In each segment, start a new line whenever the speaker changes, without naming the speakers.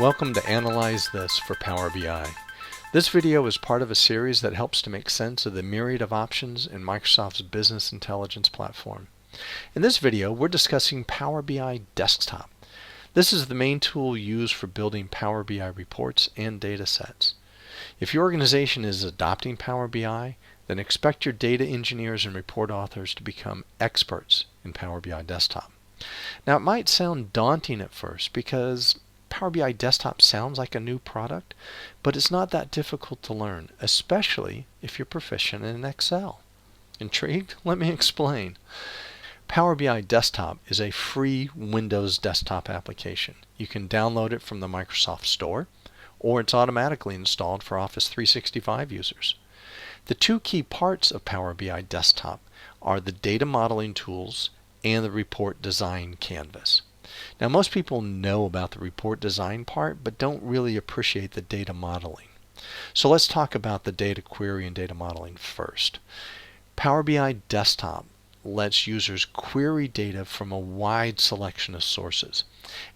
Welcome to Analyze This for Power BI. This video is part of a series that helps to make sense of the myriad of options in Microsoft's business intelligence platform. In this video, we're discussing Power BI Desktop. This is the main tool used for building Power BI reports and data sets. If your organization is adopting Power BI, then expect your data engineers and report authors to become experts in Power BI Desktop. Now, it might sound daunting at first because Power BI Desktop sounds like a new product, but it's not that difficult to learn, especially if you're proficient in Excel. Intrigued? Let me explain. Power BI Desktop is a free Windows desktop application. You can download it from the Microsoft Store, or it's automatically installed for Office 365 users. The two key parts of Power BI Desktop are the data modeling tools and the report design canvas. Now, most people know about the report design part, but don't really appreciate the data modeling. So let's talk about the data query and data modeling first. Power BI Desktop lets users query data from a wide selection of sources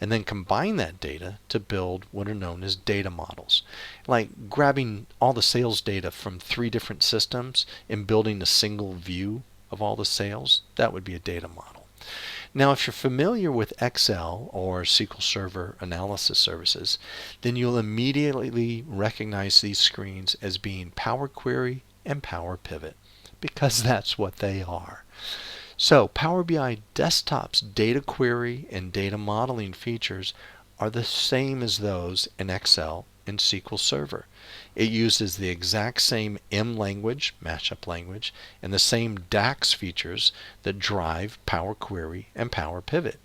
and then combine that data to build what are known as data models. Like grabbing all the sales data from 3 different systems and building a single view of all the sales, that would be a data model. Now, if you're familiar with Excel or SQL Server analysis services, then you'll immediately recognize these screens as being Power Query and Power Pivot, because that's what they are. So Power BI Desktop's data query and data modeling features are the same as those in Excel and SQL Server. It uses the exact same M language, mashup language, and the same DAX features that drive Power Query and Power Pivot.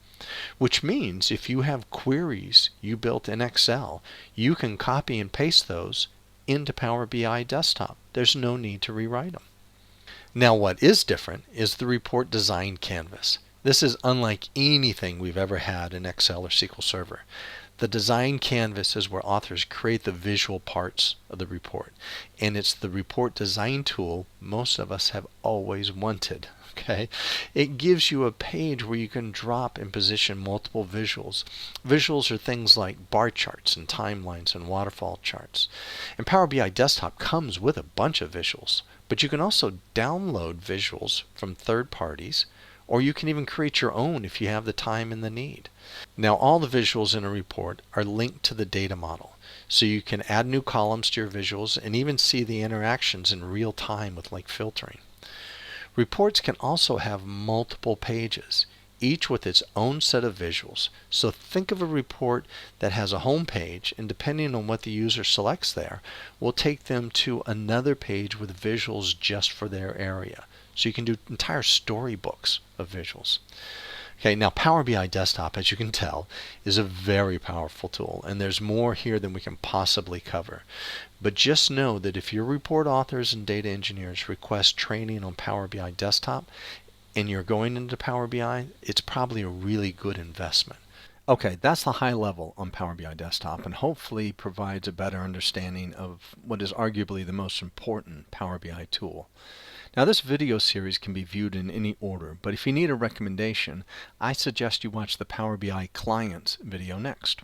Which means if you have queries you built in Excel, you can copy and paste those into Power BI Desktop. There's no need to rewrite them. Now, what is different is the report design canvas. This is unlike anything we've ever had in Excel or SQL Server. The design canvas is where authors create the visual parts of the report, and it's the report design tool most of us have always wanted. Okay, it gives you a page where you can drop and position multiple visuals. Visuals are things like bar charts and timelines and waterfall charts. And Power BI Desktop comes with a bunch of visuals, but you can also download visuals from third parties, or you can even create your own if you have the time and the need. Now, all the visuals in a report are linked to the data model, so you can add new columns to your visuals and even see the interactions in real time with like filtering. Reports can also have multiple pages, each with its own set of visuals. So think of a report that has a home page, and depending on what the user selects there, will take them to another page with visuals just for their area. So you can do entire storybooks of visuals. Okay, now Power BI Desktop, as you can tell, is a very powerful tool, and there's more here than we can possibly cover. But just know that if your report authors and data engineers request training on Power BI Desktop, and you're going into Power BI, it's probably a really good investment. Okay, that's the high level on Power BI Desktop, and hopefully provides a better understanding of what is arguably the most important Power BI tool. Now, this video series can be viewed in any order, but if you need a recommendation, I suggest you watch the Power BI Clients video next.